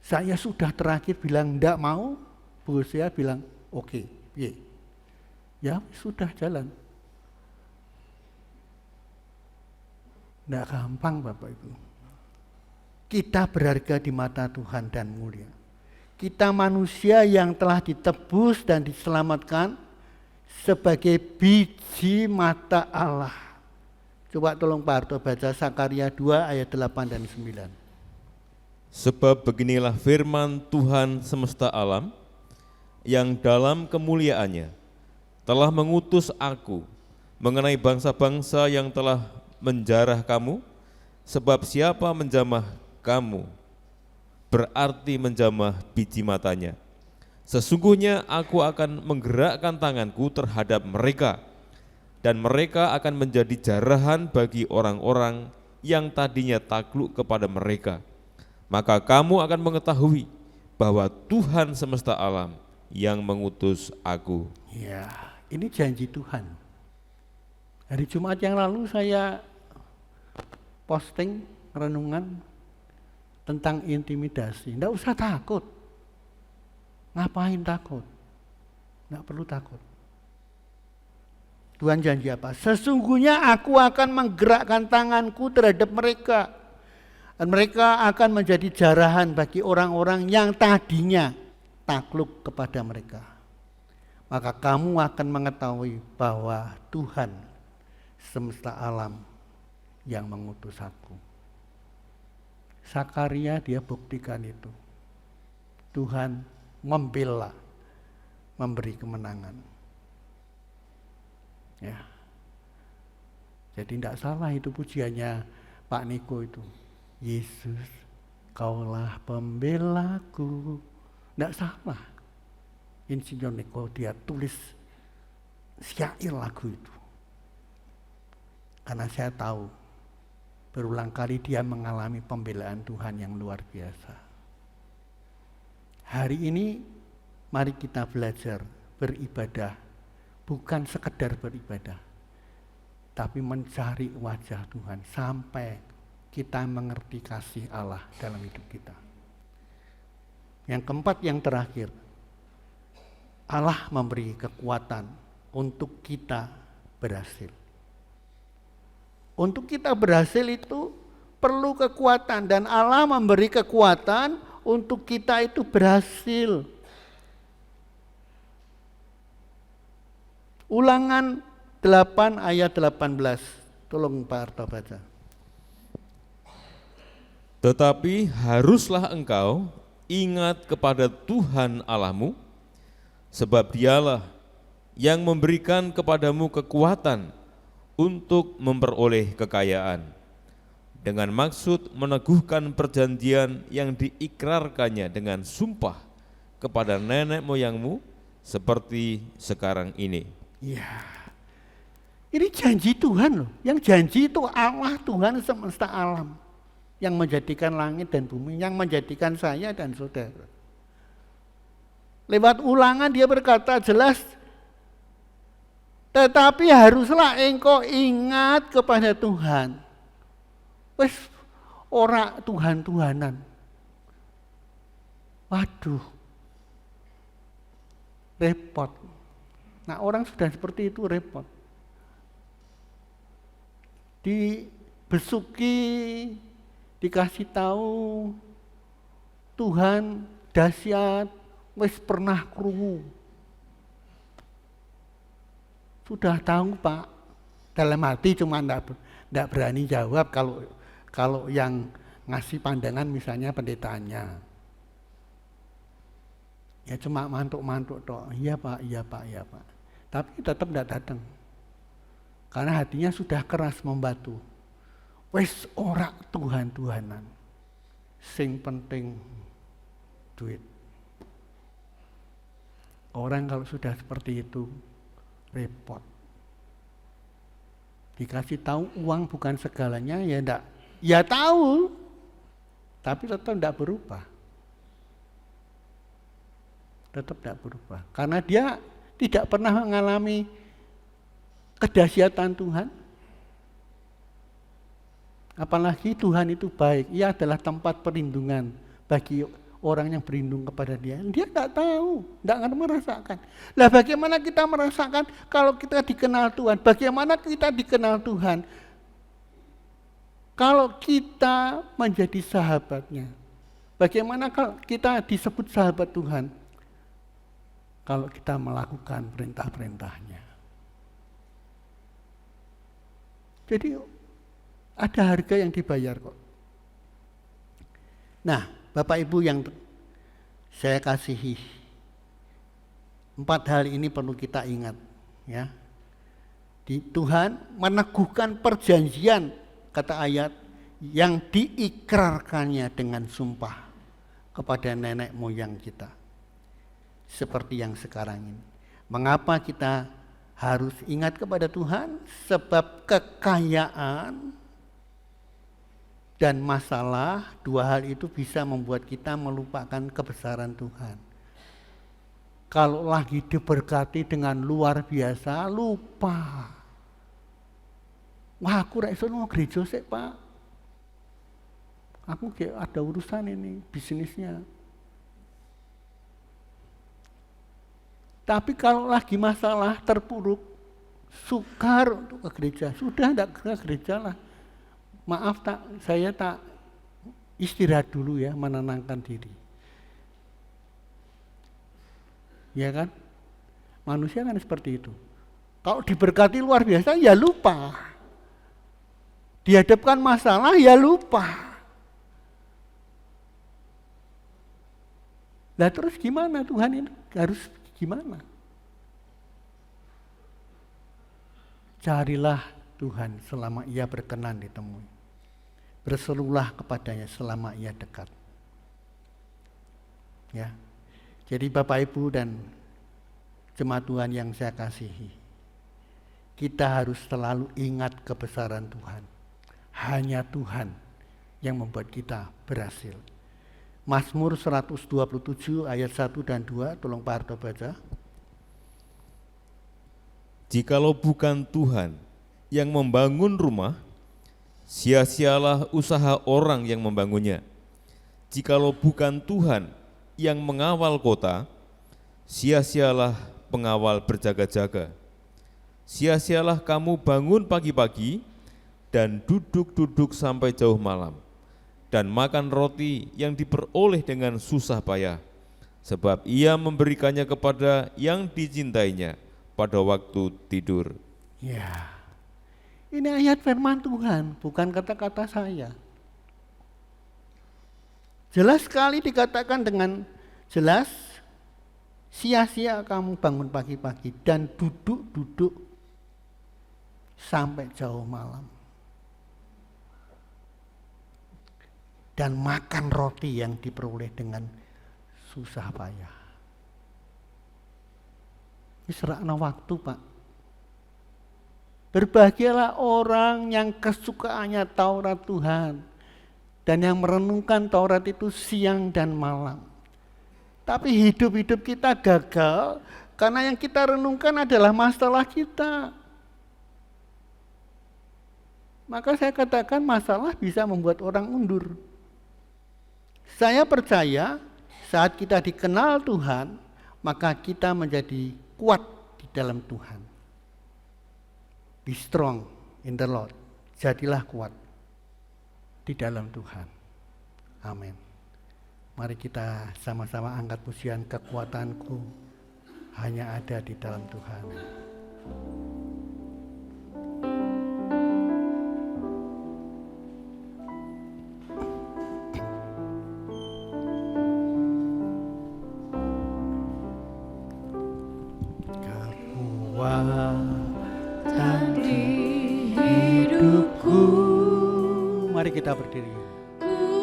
Saya sudah terakhir bilang enggak mau, bos saya bilang oke, ya sudah jalan. Enggak gampang Bapak Ibu. Kita berharga di mata Tuhan dan mulia. Kita manusia yang telah ditebus dan diselamatkan sebagai biji mata Allah. Coba tolong Pak Harto baca Sakaria 2 ayat 8 dan 9. Sebab beginilah firman Tuhan semesta alam, yang dalam kemuliaannya telah mengutus aku mengenai bangsa-bangsa yang telah menjarah kamu, sebab siapa menjamah kamu, berarti menjamah biji matanya. Sesungguhnya aku akan menggerakkan tanganku terhadap mereka, dan mereka akan menjadi jarahan bagi orang-orang yang tadinya takluk kepada mereka. Maka kamu akan mengetahui bahwa Tuhan semesta alam yang mengutus aku. Ya, ini janji Tuhan. Hari Jumat yang lalu saya posting renungan tentang intimidasi. Nggak usah takut. Ngapain takut? Nggak perlu takut. Tuhan janji apa? Sesungguhnya aku akan menggerakkan tanganku terhadap mereka. Dan mereka akan menjadi jarahan bagi orang-orang yang tadinya takluk kepada mereka. Maka kamu akan mengetahui bahwa Tuhan semesta alam yang mengutus aku. Sakaria dia buktikan itu. Tuhan membela, memberi kemenangan. Ya. Jadi tidak salah itu pujiannya Pak Niko itu. Yesus, kaulah pembelaku. Tidak salah. Insinyur Niko dia tulis syair lagu itu. Karena saya tahu berulang kali dia mengalami pembelaan Tuhan yang luar biasa. Hari ini mari kita belajar beribadah, bukan sekedar beribadah, tapi mencari wajah Tuhan sampai kita mengerti kasih Allah dalam hidup kita. Yang keempat, yang terakhir, Allah memberi kekuatan untuk kita berhasil. Untuk kita berhasil itu perlu kekuatan, dan Allah memberi kekuatan untuk kita itu berhasil. Ulangan 8 ayat 18. Tolong Pak Harto baca. Tetapi haruslah engkau ingat kepada Tuhan Allahmu, sebab Dialah yang memberikan kepadamu kekuatan untuk memperoleh kekayaan, dengan maksud meneguhkan perjanjian yang diikrarkannya dengan sumpah kepada nenek moyangmu seperti sekarang ini. Ya, ini janji Tuhan loh. Yang janji itu Allah, Tuhan semesta alam, yang menjadikan langit dan bumi, yang menjadikan saya dan saudara. Lewat Ulangan dia berkata jelas, tetapi haruslah engkau ingat kepada Tuhan. Wes ora Tuhan-Tuhanan. Waduh, repot. Nah, orang sudah seperti itu repot. Dibesuki, dikasih tahu Tuhan dahsyat, wes pernah krungu. Sudah tahu Pak, dalam hati cuma enggak berani jawab kalau yang ngasih pandangan misalnya pendetanya. Ya cuma mantuk-mantuk toh, iya Pak, iya Pak, iya Pak. Tapi tetap enggak datang. Karena hatinya sudah keras membatu. Wes ora Tuhan-Tuhanan. Sing penting duit. Orang kalau sudah seperti itu repot. Dikasih tahu uang bukan segalanya, ya enggak. Ya tahu, tapi tetap enggak berubah. Tetap enggak berubah. Karena dia tidak pernah mengalami kedahsyatan Tuhan. Apalagi Tuhan itu baik, Ia adalah tempat perlindungan bagi orang yang berlindung kepada Dia. Dia tidak tahu, tidak akan merasakan. Lah bagaimana kita merasakan kalau kita dikenal Tuhan? Bagaimana kita dikenal Tuhan? Kalau kita menjadi sahabatnya. Bagaimana kalau kita disebut sahabat Tuhan? Kalau kita melakukan perintah-perintahnya. Jadi ada harga yang dibayar kok. Nah, Bapak Ibu yang saya kasihi, 4 hal ini perlu kita ingat, ya. Tuhan meneguhkan perjanjian, kata ayat, yang diikrarkannya dengan sumpah kepada nenek moyang kita. Seperti yang sekarang ini. Mengapa kita harus ingat kepada Tuhan? Sebab kekayaan dan masalah, 2 hal itu bisa membuat kita melupakan kebesaran Tuhan. Kalau lagi diberkati dengan luar biasa, lupa. Wah, aku rek iso gereja sik, Pak. Aku kayak ada urusan ini, bisnisnya. Tapi kalau lagi masalah terpuruk, sukar untuk ke gereja. Sudah enggak ke gereja lah. Maaf saya tak istirahat dulu ya, menenangkan diri. Ya kan? Manusia kan seperti itu. Kalau diberkati luar biasa ya lupa. Dihadapkan masalah ya lupa. Lah terus gimana Tuhan ini? Harus gimana? Carilah Tuhan selama Ia berkenan ditemui. Berserulah kepadanya selama Ia dekat. Ya. Jadi Bapak Ibu dan jemaat Tuhan yang saya kasihi, kita harus selalu ingat kebesaran Tuhan. Hanya Tuhan yang membuat kita berhasil. Mazmur 127 ayat 1 dan 2, tolong Pak Harto baca. Jikalau bukan Tuhan yang membangun rumah, sia-sialah usaha orang yang membangunnya. Jikalau bukan Tuhan yang mengawal kota, sia-sialah pengawal berjaga-jaga. Sia-sialah kamu bangun pagi-pagi dan duduk-duduk sampai jauh malam, dan makan roti yang diperoleh dengan susah payah, sebab Ia memberikannya kepada yang dicintainya pada waktu tidur. Ya, ini ayat firman Tuhan, bukan kata-kata saya. Jelas sekali dikatakan dengan jelas, sia-sia kamu bangun pagi-pagi dan duduk-duduk sampai jauh malam. Dan makan roti yang diperoleh dengan susah payah. Ini serakna waktu, Pak. Berbahagialah orang yang kesukaannya Taurat Tuhan dan yang merenungkan Taurat itu siang dan malam. Tapi hidup-hidup kita gagal karena yang kita renungkan adalah masalah kita. Maka saya katakan masalah bisa membuat orang mundur. Saya percaya saat kita dikenal Tuhan, maka kita menjadi kuat di dalam Tuhan. Be strong in the Lord. Jadilah kuat di dalam Tuhan. Amin. Mari kita sama-sama angkat pujian, kekuatanku hanya ada di dalam Tuhan. Kekuatan di hidupku. Mari kita berdiri.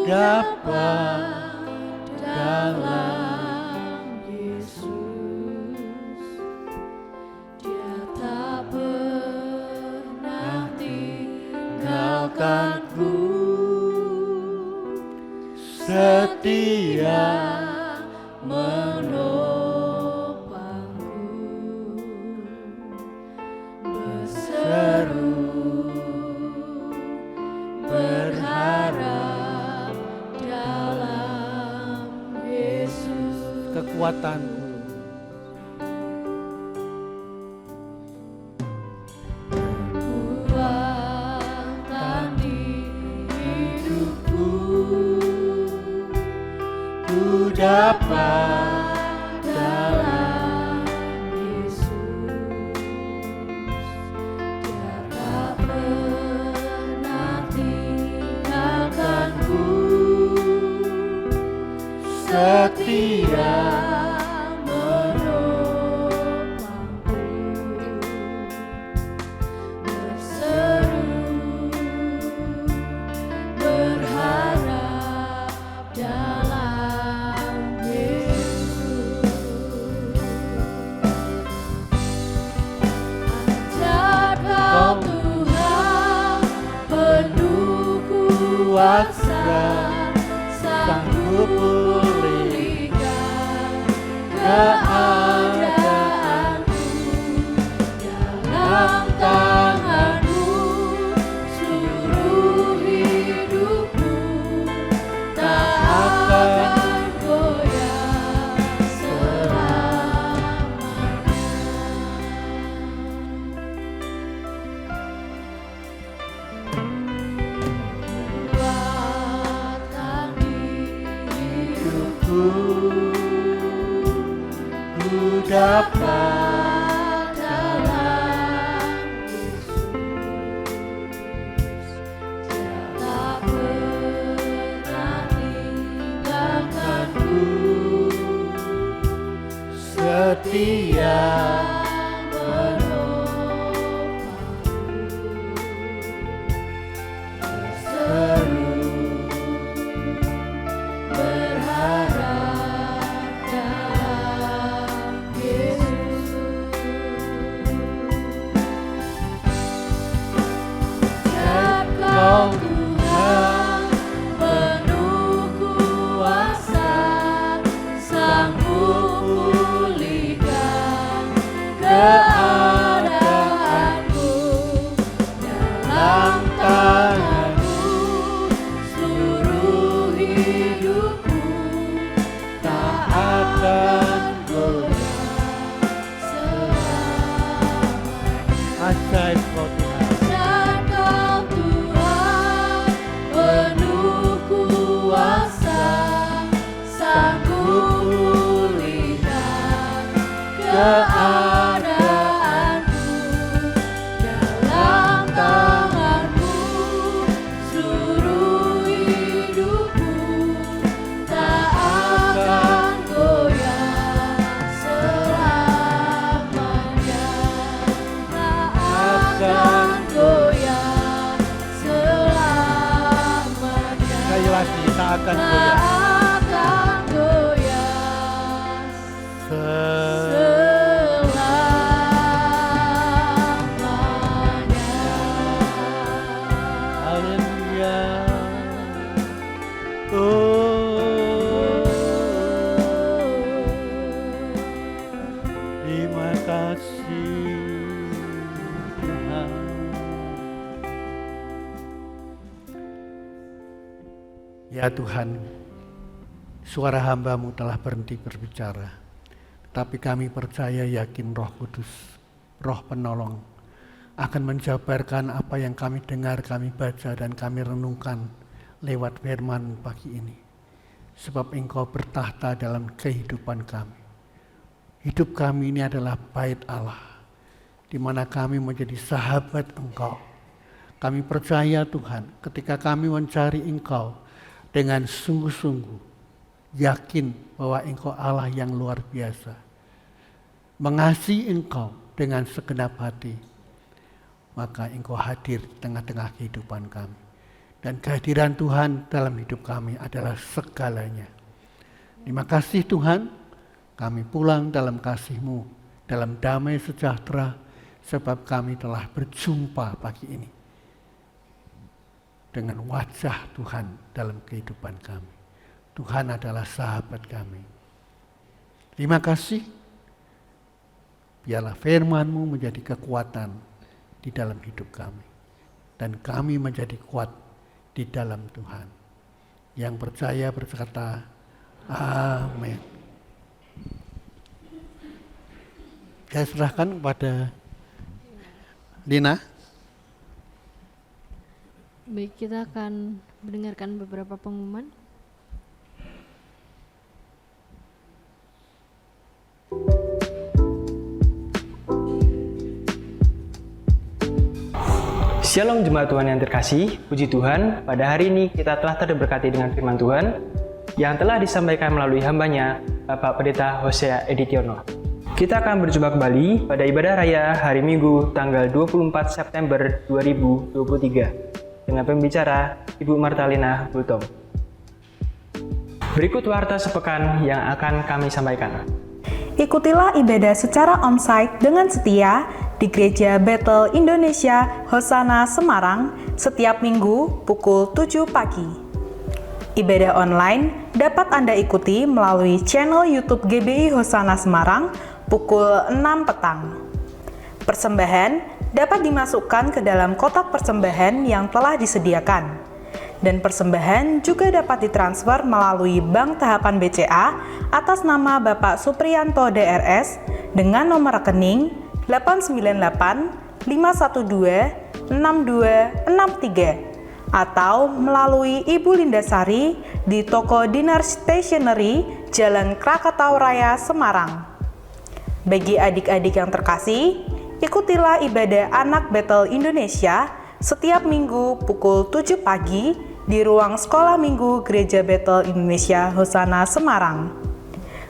Dapat dalam Yesus, Dia tak pernah tinggalkanku, setia menopangku, berseru berharap dalam Yesus. kekuatanku. Kekuatan di hidupku, Ku dapat dalam Yesus. Dia tak pernah tinggalkanku, setia menopangku, berseru berharap dalam Yesus. Ajar Kau Tuhan penuh kuasa, sanggup pulihkan keadaanku, dalam tangan-Mu seluruh hidupku tak akan goyah selamanya. Kekuatan di hidupku, ku dapat dalam Yesus. Dia tak pernah tinggalkanku, setia menopangku, berseru berharap dalam Yesus. Setiap Kau Tuhan penuh kuasa, sanggup pulihkan seakan goyah. Seakan goyah selamanya. Haleluya. Oh, terima kasih Tuhan. Ya Tuhan, suara hamba-Mu telah berhenti berbicara. Tapi kami percaya yakin Roh Kudus, Roh Penolong, akan menjabarkan apa yang kami dengar, kami baca, dan kami renungkan lewat firman pagi ini. Sebab Engkau bertahta dalam kehidupan kami. Hidup kami ini adalah bait Allah, di mana kami menjadi sahabat Engkau. Kami percaya Tuhan, ketika kami mencari Engkau dengan sungguh-sungguh, yakin bahwa Engkau Allah yang luar biasa, mengasihi Engkau dengan segenap hati, maka Engkau hadir di tengah-tengah kehidupan kami. Dan kehadiran Tuhan dalam hidup kami adalah segalanya. Terima kasih Tuhan, kami pulang dalam kasih-Mu, dalam damai sejahtera, sebab kami telah berjumpa pagi ini dengan wajah Tuhan dalam kehidupan kami. Tuhan adalah sahabat kami. Terima kasih. Biarlah firman-Mu menjadi kekuatan di dalam hidup kami. Dan kami menjadi kuat di dalam Tuhan. Yang percaya berkata, amin. Saya serahkan kepada Lina. Baik, kita akan mendengarkan beberapa pengumuman. Shalom jemaat Tuhan yang terkasih, puji Tuhan, pada hari ini kita telah terberkati dengan firman Tuhan yang telah disampaikan melalui hambanya, Bapak Pendeta Hosea Editiono. Kita akan berjumpa kembali pada ibadah raya hari Minggu tanggal 24 September 2023 dengan pembicara Ibu Martalina Bultom. Berikut warta sepekan yang akan kami sampaikan. Ikutilah ibadah secara onsite dengan setia di Gereja Bethel Indonesia Hosana Semarang setiap minggu pukul 7 pagi. Ibadah online dapat Anda ikuti melalui channel YouTube GBI Hosana Semarang pukul 6 petang. Persembahan dapat dimasukkan ke dalam kotak persembahan yang telah disediakan. Dan persembahan juga dapat ditransfer melalui Bank Tahapan BCA atas nama Bapak Supriyanto DRS dengan nomor rekening 898 512 6263 atau melalui Ibu Lindasari di toko Dinar Stationery, Jalan Krakatau Raya, Semarang. Bagi adik-adik yang terkasih, ikutilah ibadah anak Bethel Indonesia setiap minggu pukul 7 pagi di ruang sekolah minggu Gereja Bethel Indonesia Hosana Semarang.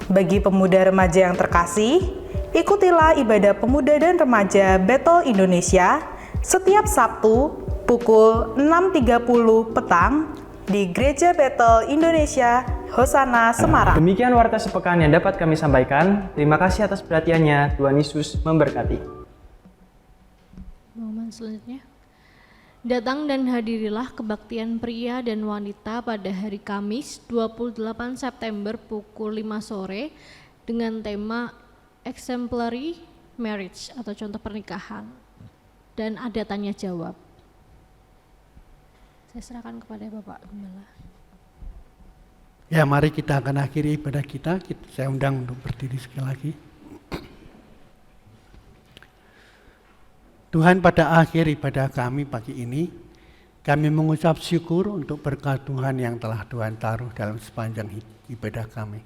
Bagi pemuda remaja yang terkasih, ikutilah ibadah pemuda dan remaja Bethel Indonesia setiap Sabtu pukul 6.30 petang di Gereja Bethel Indonesia Hosana Semarang. Demikian warta sepekan yang dapat kami sampaikan. Terima kasih atas perhatiannya. Tuhan Yesus memberkati. Momen selanjutnya. Datang dan hadirilah kebaktian pria dan wanita pada hari Kamis 28 September pukul 5 sore dengan tema Exemplary Marriage atau contoh pernikahan. Dan ada tanya jawab. Saya serahkan kepada Bapak Gembala. Ya, mari kita akan akhiri ibadah kita. Saya undang untuk berdiri sekali lagi. Tuhan, pada akhir ibadah kami pagi ini, kami mengucap syukur untuk berkat Tuhan yang telah Tuhan taruh dalam sepanjang ibadah kami.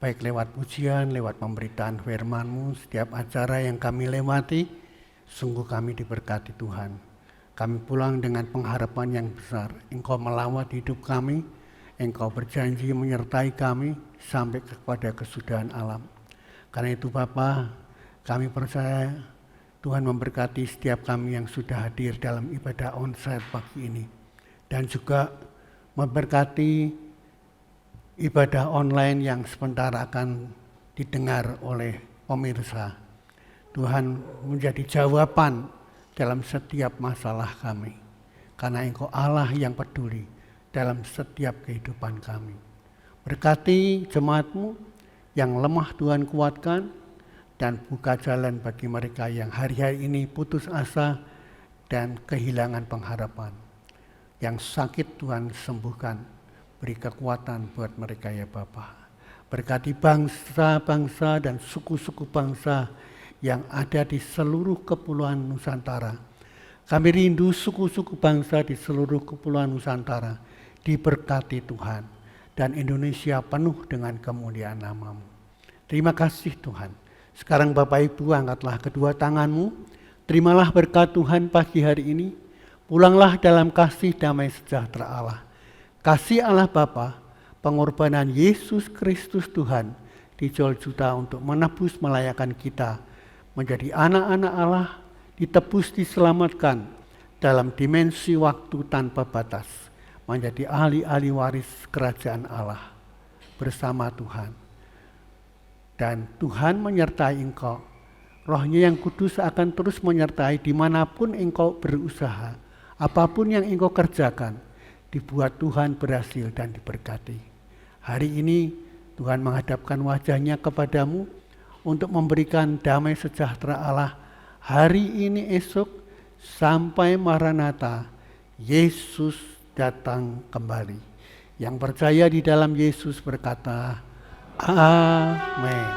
Baik lewat pujian, lewat pemberitaan firman-Mu, setiap acara yang kami lewati, sungguh kami diberkati Tuhan. Kami pulang dengan pengharapan yang besar. Engkau melawat hidup kami, Engkau berjanji menyertai kami sampai kepada kesudahan alam. Karena itu Bapa, kami percaya Tuhan memberkati setiap kami yang sudah hadir dalam ibadah onsite pagi ini. Dan juga memberkati ibadah online yang sebentar akan didengar oleh pemirsa. Tuhan menjadi jawaban dalam setiap masalah kami. Karena Engkau Allah yang peduli dalam setiap kehidupan kami. Berkati jemaat-Mu yang lemah Tuhan kuatkan, dan buka jalan bagi mereka yang hari-hari ini putus asa dan kehilangan pengharapan. Yang sakit Tuhan sembuhkan, beri kekuatan buat mereka ya Bapa. Berkati bangsa-bangsa dan suku-suku bangsa yang ada di seluruh kepulauan Nusantara. Kami rindu suku-suku bangsa di seluruh kepulauan Nusantara diberkati Tuhan, dan Indonesia penuh dengan kemuliaan nama-Mu. Terima kasih Tuhan. Sekarang Bapak Ibu, angkatlah kedua tanganmu, terimalah berkat Tuhan pagi hari ini. Pulanglah dalam kasih damai sejahtera Allah. Kasih Allah Bapa, pengorbanan Yesus Kristus Tuhan, dijual juta untuk menebus melayakan kita menjadi anak-anak Allah, ditebus diselamatkan dalam dimensi waktu tanpa batas, menjadi ahli-ahli waris kerajaan Allah bersama Tuhan. Dan Tuhan menyertai engkau. Roh-Nya yang kudus akan terus menyertai dimanapun engkau berusaha. Apapun yang engkau kerjakan, dibuat Tuhan berhasil dan diberkati. Hari ini Tuhan menghadapkan wajah-Nya kepadamu untuk memberikan damai sejahtera Allah hari ini, esok, sampai Maranatha, Yesus datang kembali. Yang percaya di dalam Yesus berkata, Amin.